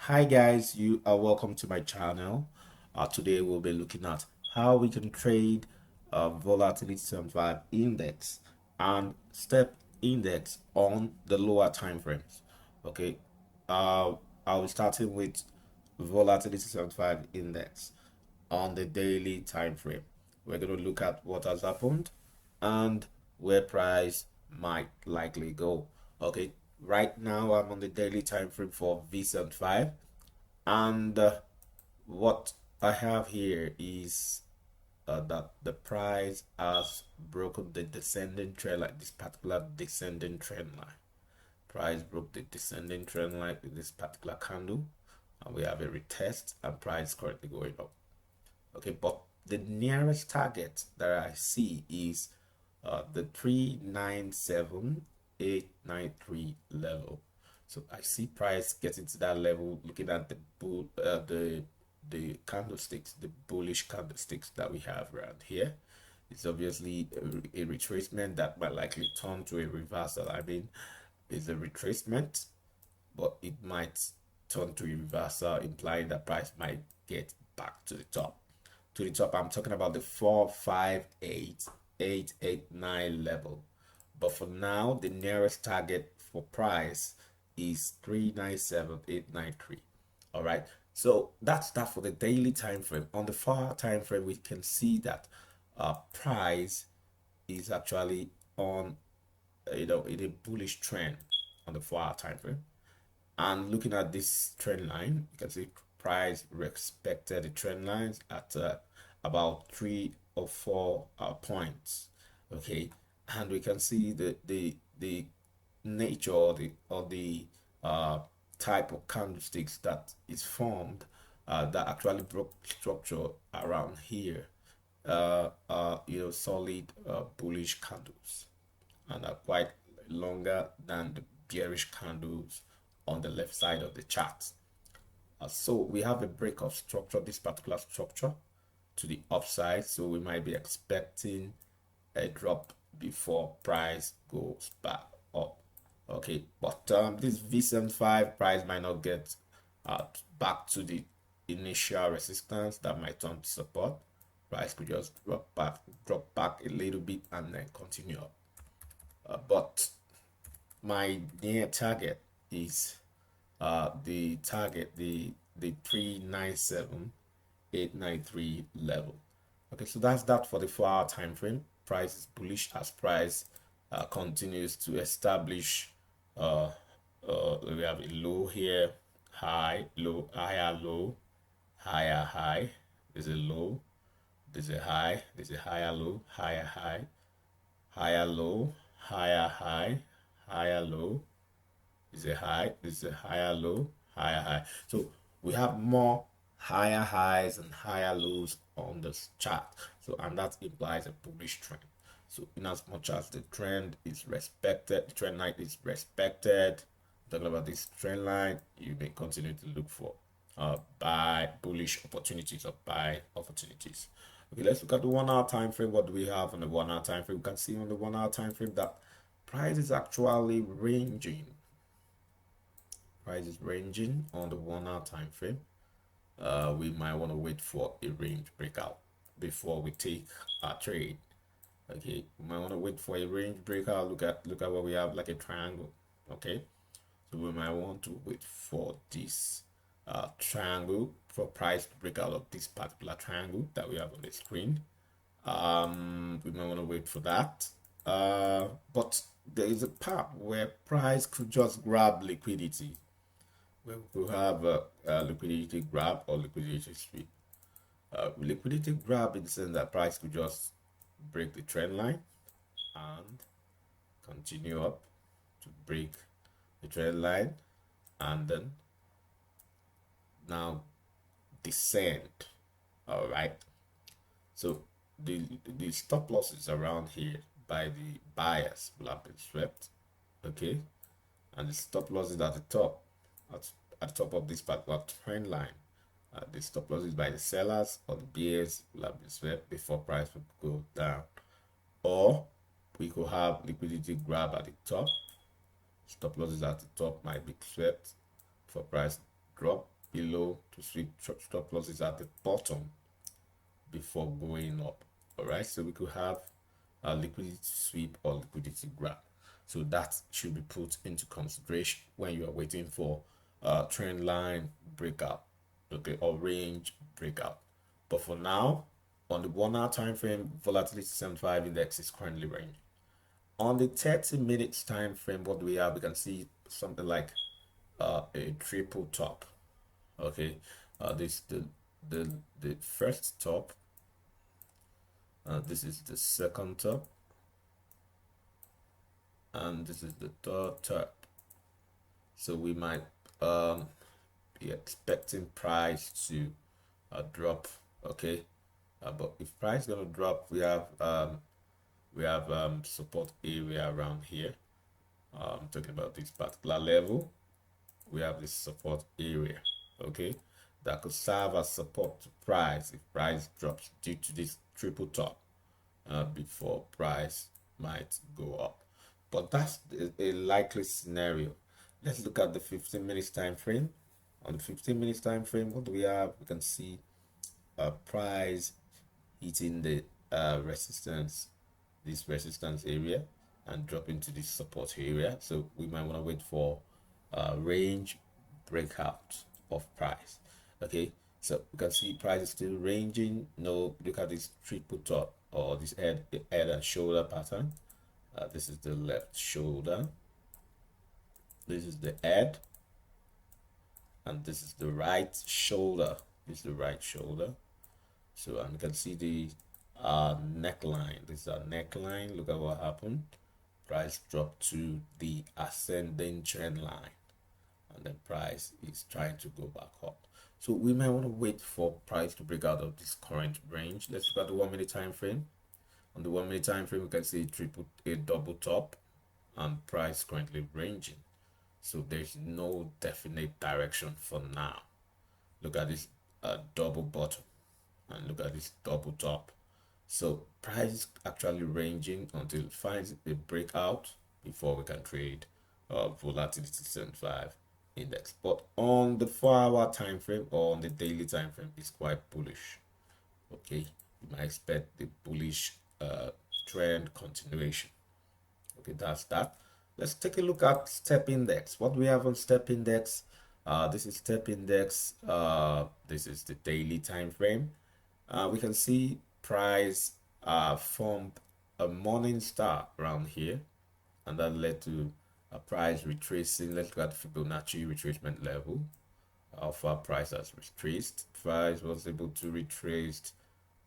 Hi guys, you are welcome to my channel. Today we'll be looking at how we can trade volatility 75 index and step index on the lower time frames. Okay, I'll be starting with volatility 75 index on the daily time frame. We're going to look at what has happened and where price might likely go. Okay, right now I'm on the daily time frame for V75, and what I have here is that the price has broken the descending trend line, this particular descending trend line. Price broke the descending trend line with this particular candle, and we have a retest, and price currently going up. Okay, but the nearest target that I see is the 397,893 level. So I see price getting to that level. Looking at the candlesticks, the bullish candlesticks that we have around here, it's obviously a retracement that might likely turn to a reversal. I mean, it's a retracement, but it might turn to a reversal, implying that price might get back to the top. To the top, I'm talking about the 458,889 level. But for now, the nearest target for price is 397,893. All right. So that's that for the daily time frame. On the far time frame, we can see that price is actually on in a bullish trend on the 4 hour time frame. And looking at this trend line, you can see price respected the trend lines at about 3 or 4 points. Okay, and we can see the nature or the type of candlesticks that is formed that actually broke structure around here. Solid bullish candles, and are quite longer than the bearish candles on the left side of the chart. So we have a break of structure, this particular structure, to the upside. So we might be expecting a drop before price goes back up. Okay, but this V75 price might not get back to the initial resistance that might turn to support. Price could just drop back a little bit and then continue up. But my near target is the target, the 397,893 level. Okay, so that's that for the 4 hour time frame. Price is bullish as price continues to establish we have a low here, high, low, higher, low, higher, high. There's a low, there's a high, there's a higher low, higher high, higher low, higher high, higher low. There's a high, there's a higher low, higher high. So we have more higher highs and higher lows on this chart. So, and that implies a bullish trend. So in as much as the trend is respected, the trend line is respected, talking about this trend line, you may continue to look for buy bullish opportunities or buy opportunities. Okay, let's look at the 1 hour time frame. What do we have on the 1 hour time frame? We can see on the 1 hour time frame that price is actually ranging. Price is ranging on the 1 hour time frame. We might want to wait for a range breakout before we take our trade. Okay, we might want to wait for a range breakout. Look at what we have, like a triangle. Okay, so we might want to wait for this triangle for price to break out of this particular triangle that we have on the screen. We might want to wait for that. But there is a part where price could just grab liquidity. We could have a liquidity grab or liquidity sweep. Liquidity grab in the sense that price could just break the trend line and continue up to break the trend line and then now descend. All right, so the stop losses around here by the buyers will have been swept. Okay, and the stop losses at the top, at the top of this particular trend line, the stop losses by the sellers or the bears will have been swept before price will go down. Or we could have liquidity grab at the top. Stop losses at the top might be swept for price drop below to sweep stop losses at the bottom before going up. All right, so we could have a liquidity sweep or liquidity grab. So that should be put into consideration when you are waiting for trend line breakout, okay, or range breakout. But for now, on the 1 hour time frame, volatility 75 index is currently ranging. On the 30 minutes time frame, what do we have? We can see something like a triple top. Okay, this the first top. This is the second top, and this is the third top. So we might be expecting price to drop. Okay, but if price gonna drop, we have support area around here. Talking about this particular level, we have this support area, okay, that could serve as support to price if price drops due to this triple top before price might go up. But that's a likely scenario. Let's look at the 15 minutes time frame. On the 15 minutes time frame, what do we have? We can see price hitting the resistance, this resistance area, and drop into this support area. So we might want to wait for range breakout of price. Okay, so we can see price is still ranging. No, look at this triple top or this head and shoulder pattern. This is the left shoulder, this is the head, and this is the right shoulder. This is the right shoulder. So and you can see the neckline. This is our neckline. Look at what happened. Price dropped to the ascending trend line, and then price is trying to go back up. So we might want to wait for price to break out of this current range. Let's look at the 1 minute time frame. On the 1 minute time frame, we can see a double top and price currently ranging. So there's no definite direction for now. Look at this double bottom and look at this double top. So price is actually ranging until it finds a breakout before we can trade volatility 75 index. But on the 4-hour time frame or on the daily time frame, it's quite bullish. Okay, you might expect the bullish trend continuation. Okay, that's that. Let's take a look at step index. What we have on step index, this is step index, this is the daily time frame. We can see price formed a morning star around here, and that led to a price retracing. Let's look at the Fibonacci retracement level. How far price has retraced. Price was able to retrace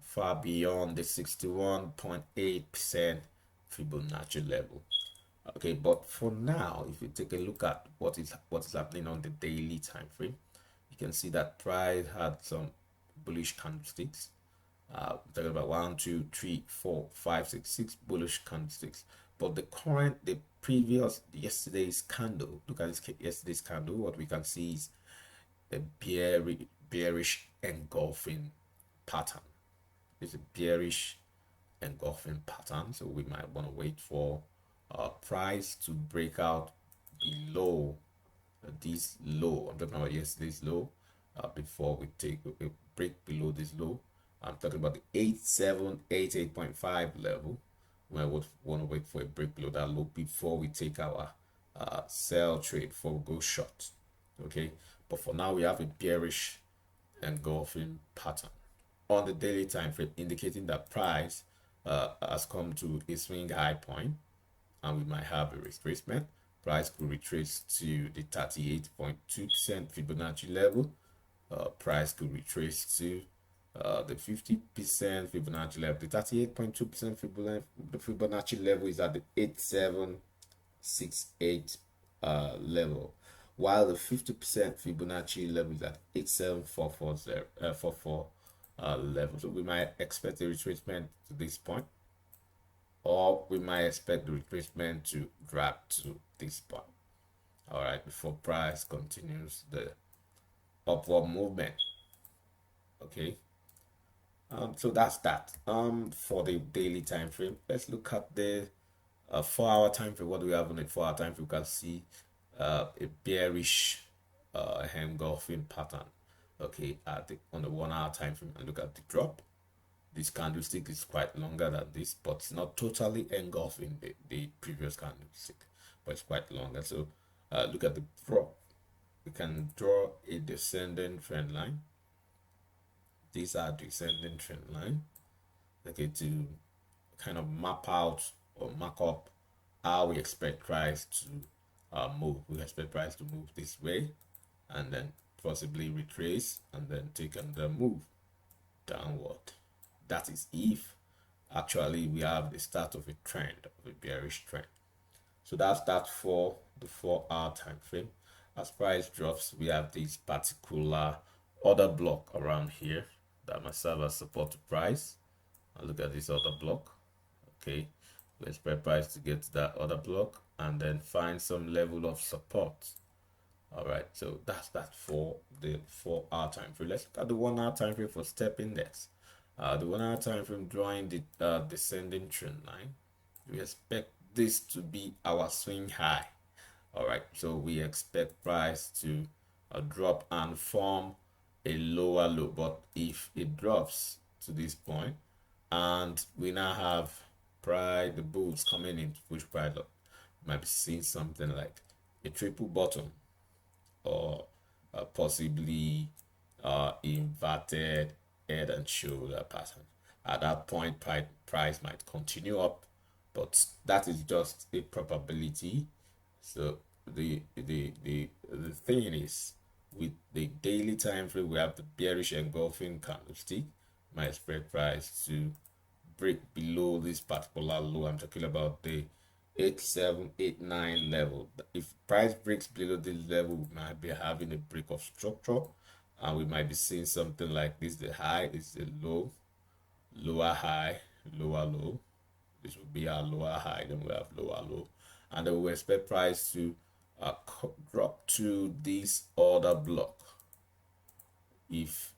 far beyond the 61.8% Fibonacci level. Okay, but for now, if you take a look at what is happening on the daily time frame, you can see that price had some bullish candlesticks. We're talking about 1, 2, 3, 4, 5, 6, 6 bullish candlesticks. But the previous yesterday's candle, look at this yesterday's candle. What we can see is a bearish engulfing pattern. It's a bearish engulfing pattern, so we might want to wait for price to break out below this low. I'm talking about yesterday's low before we take a break below this low. I'm talking about the 8788.5 level. We would want to wait for a break below that low before we take our sell trade, before we go short. Okay, but for now we have a bearish engulfing pattern on the daily time frame, indicating that price has come to a swing high point, and we might have a retracement. Price could retrace to the 38.2% Fibonacci level. Price could retrace to the 50% Fibonacci level. The 38.2% Fibonacci level is at the 8768 level, while the 50% Fibonacci level is at 87444 level. So we might expect a retracement to this point, or we might expect the retracement to drop to this point. All right, before price continues the upward movement. Okay, so that's that for the daily time frame. Let's look at the 4-hour time frame. What do we have on the 4-hour time frame? You can see a bearish engulfing pattern. okay, at the on the 1 hour time frame, and look at the drop. This candlestick is quite longer than this, but it's not totally engulfing the previous candlestick, but it's quite longer. So look at the drop. We can draw a descending trend line. These are descending trend line, okay, to kind of map out or mark up how we expect price to move. We expect price to move this way and then possibly retrace and then take another move downward. That is if actually we have the start of a trend, of a bearish trend. So that's that for the 4 hour time frame. As price drops, we have this particular order block around here that might serve as support to price. And look at this other block. Okay, we expect price to get to that other block and then find some level of support. All right, so that's that for the 4 hour time frame. Let's look at the 1 hour time frame for step index. The 1 hour time frame drawing the descending trend line. We expect this to be our swing high. All right, so we expect price to drop and form a lower low. But if it drops to this point and we now have price, the bulls coming in to push price up, might be seeing something like a triple bottom or possibly inverted head and shoulder pattern. At that point, price might continue up, but that is just a probability. So the thing is, with the daily time frame, we have the bearish engulfing candlestick. Might expect price to break below this particular low. I'm talking about the 8789 level. If price breaks below this level, we might be having a break of structure, and we might be seeing something like this: the high, is the low, lower high, lower low. This will be our lower high, then we have lower low, and then we expect price to drop to this order block if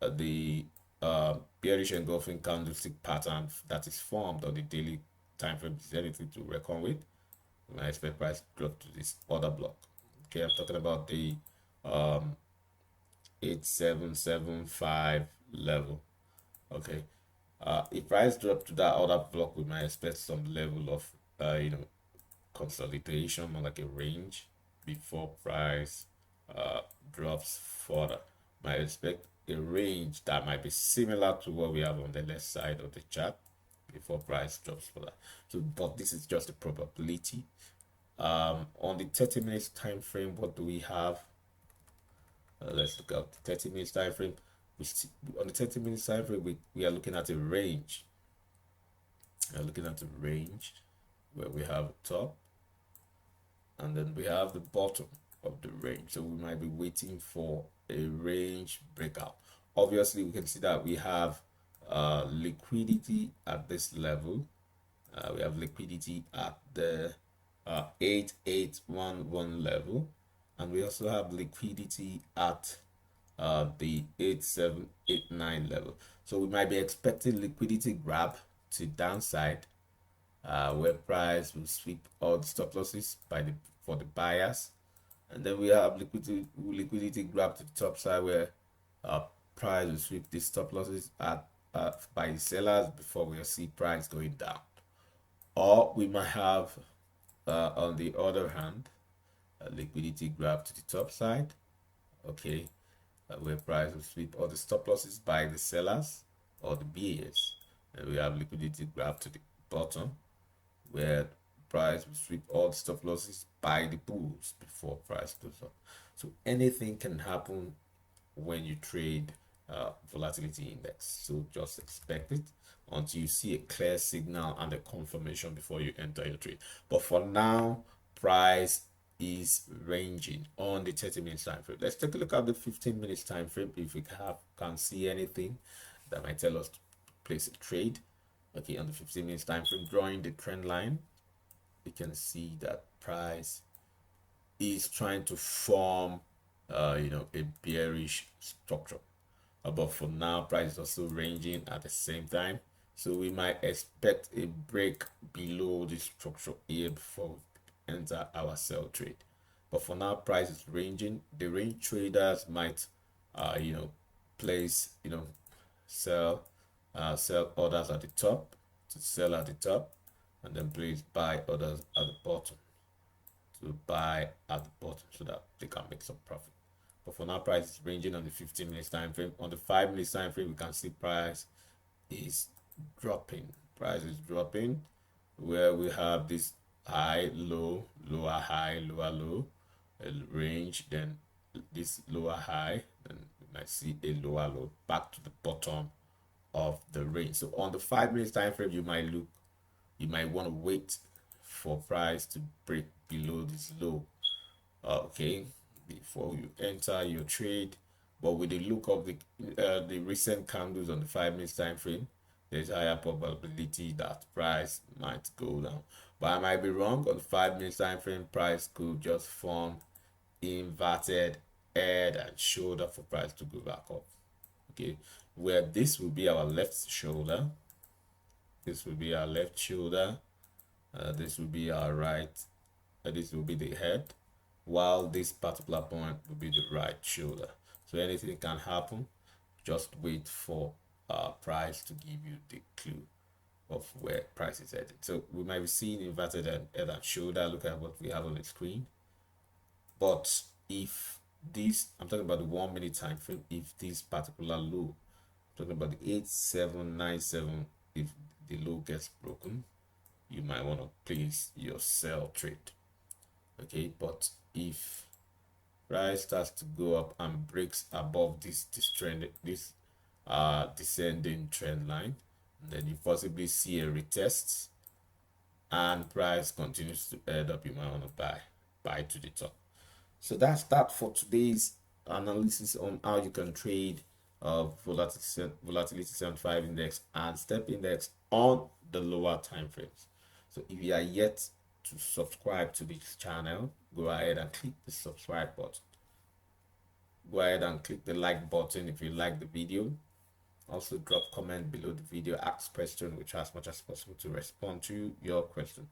the bearish engulfing candlestick pattern that is formed on the daily time frame is anything to reckon with. We might expect price to drop to this order block. Okay, I'm talking about the 8775 level. Okay, if price drop to that order block, we might expect some level of consolidation, more like a range, before price drops further. Might expect a range that might be similar to what we have on the left side of the chart before price drops further. So, but this is just a probability. On the 30 minutes time frame, what do we have? Let's look at the 30 minutes time frame. On the 30 minutes time frame, we are looking at a range. We are looking at a range where we have a top and then we have the bottom of the range. So we might be waiting for a range breakout. Obviously, we can see that we have liquidity at this level. We have liquidity at the 8811 level, and we also have liquidity at the 8789 level. So we might be expecting liquidity grab to downside, where price will sweep all the stop losses for the buyers, and then we have liquidity grab to the top side where price will sweep the stop losses by the sellers before we see price going down. Or we might have on the other hand a liquidity grab to the top side, okay, where price will sweep all the stop losses by the sellers or the BAs, and we have liquidity grab to the bottom where price will sweep all the stop losses by the bulls before price goes up. So anything can happen when you trade volatility index, so just expect it until you see a clear signal and a confirmation before you enter your trade. But for now, price is ranging on the 30 minutes time frame. Let's take a look at the 15 minutes time frame if we can see anything that might tell us to place a trade. Okay, on the 15 minutes time frame, drawing the trend line, we can see that price is trying to form a bearish structure, but for now price is also ranging at the same time, so we might expect a break below the structure here before we enter our sell trade. But for now price is ranging. The range traders might you know, place, you know, sell sell orders at the top to sell at the top, and then please buy orders at the bottom to buy at the bottom so that they can make some profit. But for now, price is ranging on the 15 minutes time frame. On the 5 minutes time frame, we can see price is dropping. Price is dropping, where we have this high, low, lower high, lower low, a range, then this lower high, then we might see a lower low back to the bottom of the range. So on the 5 minutes time frame, you might want to wait for price to break below this low, okay, before you enter your trade. But with the look of the recent candles on the 5 minutes time frame, there's higher probability that price might go down. But I might be wrong. On the 5 minutes time frame, price could just form inverted head and shoulder for price to go back up, okay, where this will be our left shoulder, this will be our left shoulder, this will be our right, this will be the head, while this particular point will be the right shoulder. So anything can happen. Just wait for price to give you the clue of where price is headed. So we might be seeing inverted head and shoulder. Look at what we have on the screen. But if this, I'm talking about the 1 minute time frame, if this particular low, I'm talking about the 8797, if the low gets broken, you might want to place your sell trade, okay. But if price starts to go up and breaks above this trend, this descending trend line, then you possibly see a retest and price continues to head up, you might want to buy to the top. So that's that for today's analysis on how you can trade volatility 75 index and step index on the lower time frames. So if you are yet to subscribe to this channel, go ahead and click the subscribe button. Go ahead and click the like button if you like the video. Also drop comment below the video, ask question, which as much as possible to respond to your question.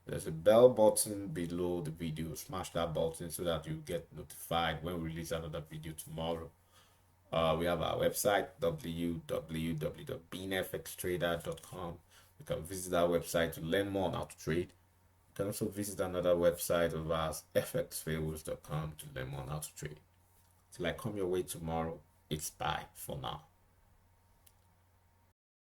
There's a bell button below the video. Smash that button so that you get notified when we release another video tomorrow. We have our website, www.beanfxtrader.com. You can visit our website to learn more on how to trade. You can also visit another website of ours, fxfables.com, to learn more on how to trade. Till I come your way tomorrow, it's bye for now.